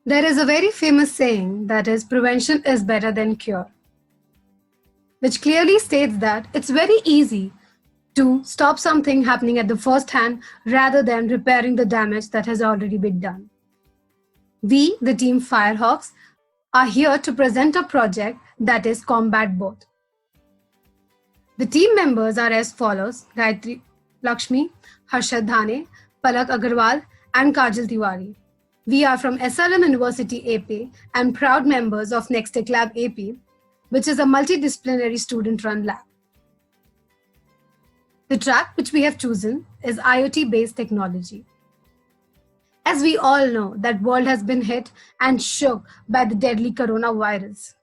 There is a very famous saying that is prevention is better than cure, which clearly states that it's very easy to stop something happening at the first hand rather than repairing the damage that has already been done. We, the team Firehawks, are here to present a project that is Combat Both. The team members are as follows: Gayatri Lakshmi, Harshad Dhane, Palak Agarwal, and Kajal Tiwari. We are from SRM University AP and proud members of Nextech Lab AP, which is a multidisciplinary student run lab. The track which we have chosen is IoT based technology. As we all know, that world has been hit and shook by the deadly coronavirus.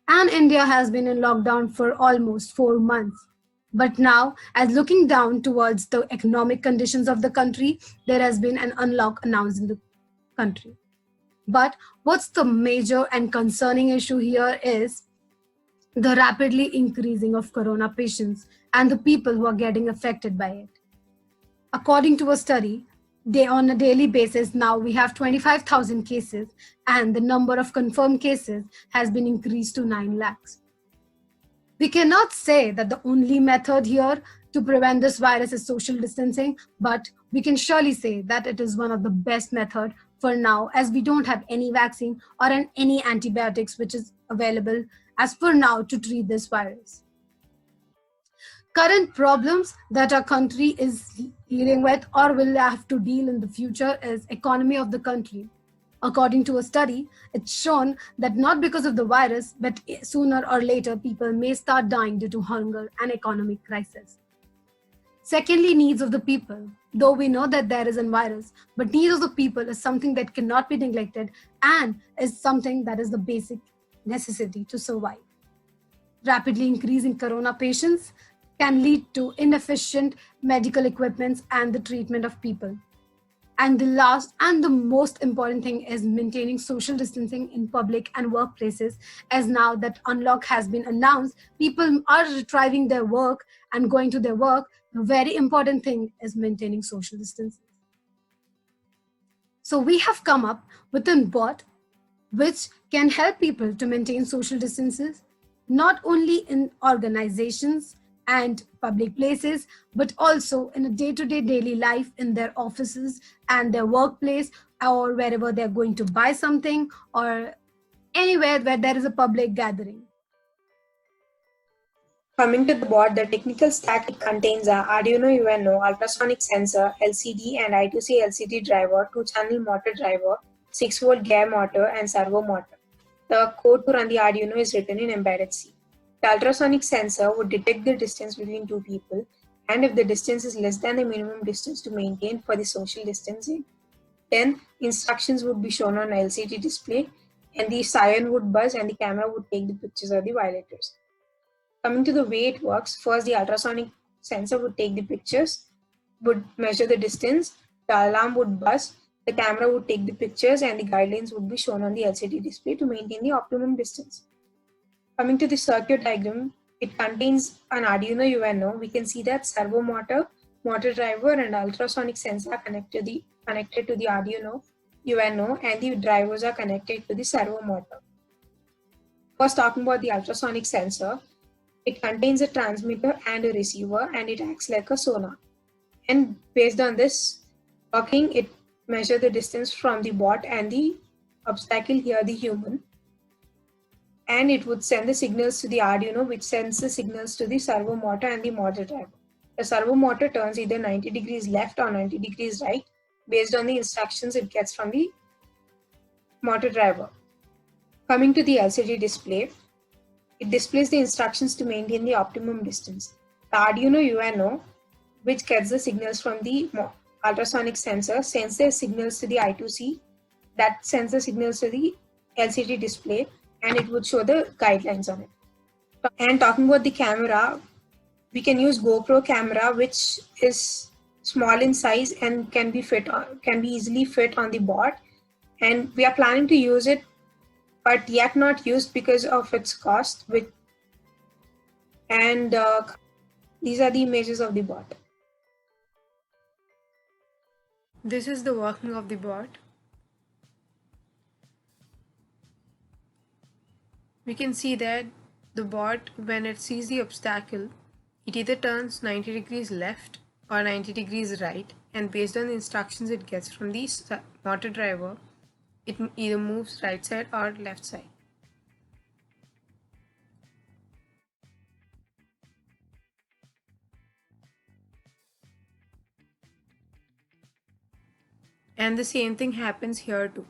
And India has been in lockdown for almost 4 months. But now, as looking down towards the economic conditions of the country, there has been an unlock announced in the country. But what's the major and concerning issue here is the rapidly increasing of corona patients and the people who are getting affected by it. According to a study, on a daily basis now we have 25,000 cases and the number of confirmed cases has been increased to 9 lakhs. We cannot say that the only method here to prevent this virus is social distancing, but we can surely say that it is one of the best method for now, as we don't have any vaccine or any antibiotics which is available as for now to treat this virus. Current problems that our country is dealing with or will have to deal in the future is economy of the country. According to a study, it's shown that not because of the virus, but sooner or later people may start dying due to hunger and economic crisis. Secondly, needs of the people. Though we know that there is a virus, but needs of the people is something that cannot be neglected and is something that is the basic necessity to survive. Rapidly increasing corona patients can lead to inefficient medical equipments and the treatment of people. And the last and the most important thing is maintaining social distancing in public and workplaces. As now that unlock has been announced, people are retrieving their work and going to their work. The very important thing is maintaining social distancing. So we have come up with a bot which can help people to maintain social distances, not only in organizations and public places, but also in a day-to-day daily life in their offices and their workplace, or wherever they're going to buy something, or anywhere where there is a public gathering. Coming to the board, the technical stack, it contains a Arduino UNO, ultrasonic sensor, LCD and I2C LCD driver, 2-channel motor driver, 6-volt gear motor and servo motor. The code to run the Arduino is written in embedded C. The ultrasonic sensor would detect the distance between two people, and if the distance is less than the minimum distance to maintain for the social distancing, then instructions would be shown on LCD display and the siren would buzz and the camera would take the pictures of the violators. Coming to the way it works, first the ultrasonic sensor would take the pictures, would measure the distance, the alarm would buzz, the camera would take the pictures and the guidelines would be shown on the LCD display to maintain the optimum distance. Coming to the circuit diagram, it contains an Arduino UNO. We can see that servo motor, motor driver and ultrasonic sensor are connected to the Arduino UNO and the drivers are connected to the servo motor. First, talking about the ultrasonic sensor, it contains a transmitter and a receiver and it acts like a sonar. And based on this working, it measures the distance from the bot and the obstacle here, the human. And it would send the signals to the Arduino, which sends the signals to the servo motor and the motor driver. The servo motor turns either 90 degrees left or 90 degrees right based on the instructions it gets from the motor driver. Coming to the LCD display, it displays the instructions to maintain the optimum distance. The Arduino UNO, which gets the signals from the ultrasonic sensor, sends the signals to the I2C, that sends the signals to the LCD display, and it would show the guidelines on it. And talking about the camera, we can use GoPro camera, which is small in size and can be easily fit on the board. And we are planning to use it, but yet not used because of its cost. And these are the images of the bot. This is the working of the bot. We can see that the bot, when it sees the obstacle, it either turns 90 degrees left or 90 degrees right, and based on the instructions it gets from the motor driver, it either moves right side or left side. And the same thing happens here too.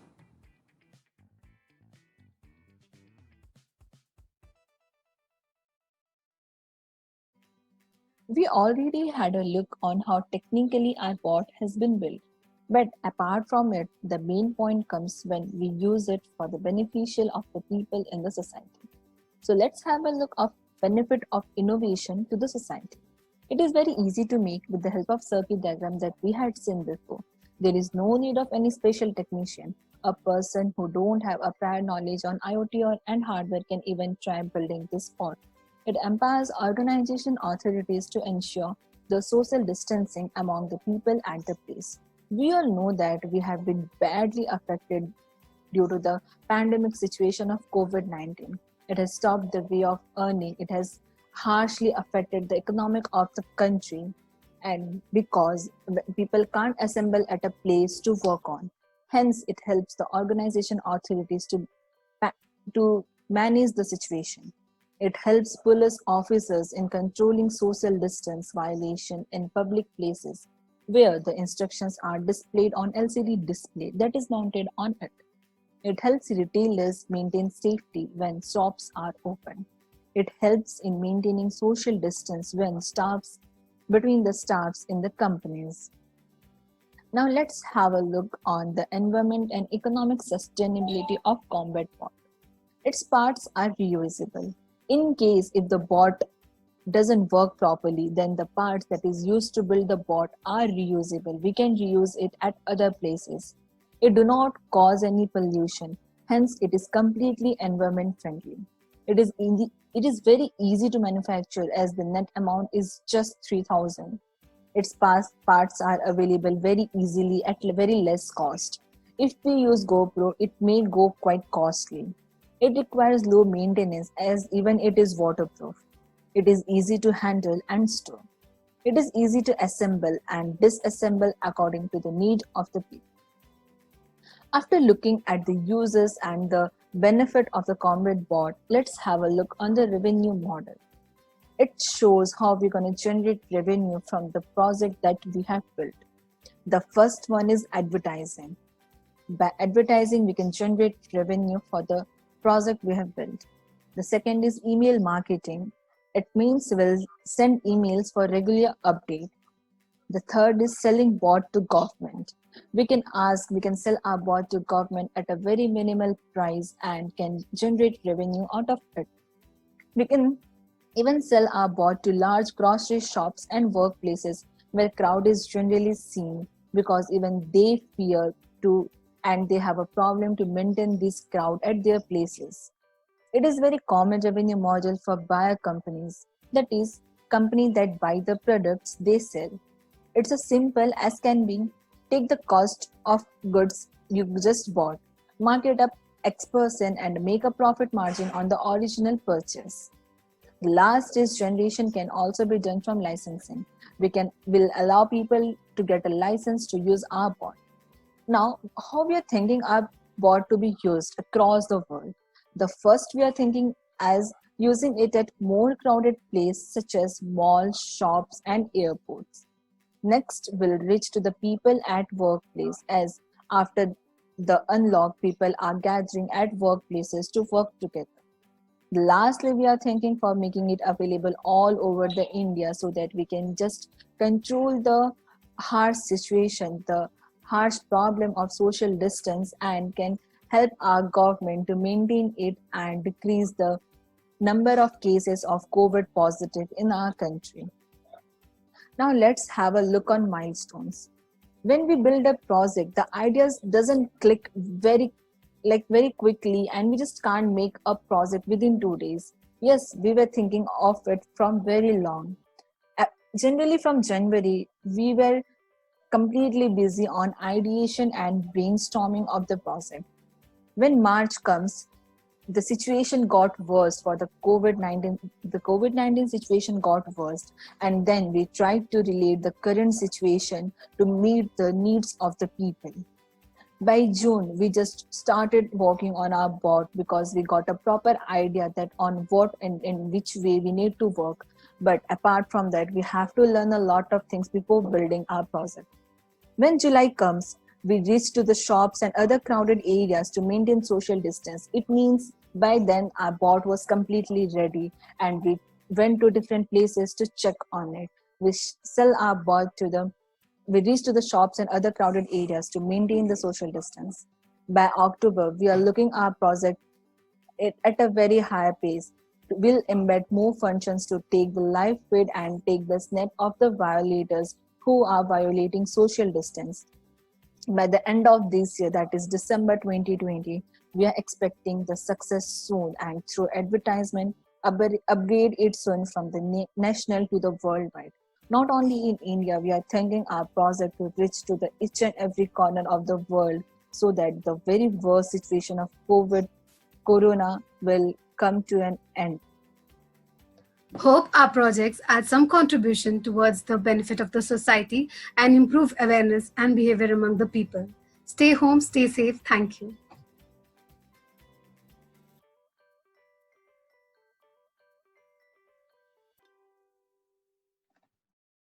We already had a look on how technically our bot has been built. But apart from it, the main point comes when we use it for the beneficial of the people in the society. So let's have a look of benefit of innovation to the society. It is very easy to make with the help of circuit diagram that we had seen before. There is no need of any special technician. A person who don't have a prior knowledge on IoT or and hardware can even try building this bot. It empowers organization authorities to ensure the social distancing among the people at the place. We all know that we have been badly affected due to the pandemic situation of COVID 19. It has stopped the way of earning, it has harshly affected the economic of the country, and because people can't assemble at a place to work on. Hence, it helps the organization authorities to manage the situation. It helps police officers in controlling social distance violation in public places where the instructions are displayed on LCD display that is mounted on it. It helps retailers maintain safety when shops are open. It helps in maintaining social distance when staffs between the staffs in the companies. Now let's have a look on the environment and economic sustainability of combat bot. Its parts are reusable. In case if the bot doesn't work properly, then the parts that is used to build the bot are reusable. We can reuse it at other places. It do not cause any pollution. Hence, it is completely environment friendly. It is very easy to manufacture as the net amount is just 3,000. Its parts are available very easily at very less cost. If we use GoPro, it may go quite costly. It requires low maintenance as even it is waterproof. It is easy to handle and store. It is easy to assemble and disassemble according to the need of the people. After looking at the uses and the benefit of the Comrade bot, let's have a look on the revenue model. It shows how we're going to generate revenue from the project that we have built. The first one is advertising. By advertising, we can generate revenue for the project we have built. The second is email marketing. It means we'll send emails for regular update. The third is selling bot to government. We can sell our bot to government at a very minimal price and can generate revenue out of it. We can even sell our bot to large grocery shops and workplaces where crowd is generally seen because even they fear to and they have a problem to maintain this crowd at their places. It is very common revenue model for buyer companies, that is, company that buy the products they sell. It's as simple as can be. Take the cost of goods you just bought, mark it up X% and make a profit margin on the original purchase. The last is generation can also be done from licensing. Will allow people to get a license to use our bot. Now, how we are thinking our bot to be used across the world? The first we are thinking as using it at more crowded places such as malls, shops, and airports. Next, we'll reach to the people at workplace as after the unlock, people are gathering at workplaces to work together. Lastly, we are thinking for making it available all over the India so that we can just control the harsh situation, the harsh problem of social distance and can help our government to maintain it and decrease the number of cases of COVID positive in our country. Now let's have a look on milestones. When we build a project, the ideas doesn't click very quickly and we just can't make a project within 2 days. Yes, we were thinking of it from very long. Generally from January, we were completely busy on ideation and brainstorming of the project. When March comes, the situation got worse for the COVID-19 situation got worse, and then we tried to relate the current situation to meet the needs of the people. By June, we just started working on our bot because we got a proper idea that on what and in which way we need to work. But apart from that, we have to learn a lot of things before building our project. When July comes, we reach to the shops and other crowded areas to maintain social distance. It means by then our bot was completely ready and we went to different places to check on it. Sell our bot to the we reach to the shops and other crowded areas to maintain the social distance. By October, we are looking our project at a very higher pace. We'll embed more functions to take the live feed and take the snap of the violators who are violating social distance. By the end of this year, that is December 2020, we are expecting the success soon and through advertisement, upgrade it soon from the national to the worldwide. Not only in India, we are thinking our project to reach to the each and every corner of the world so that the very worst situation of Corona will come to an end. Hope our projects add some contribution towards the benefit of the society and improve awareness and behavior among the people. Stay home, stay safe. Thank you.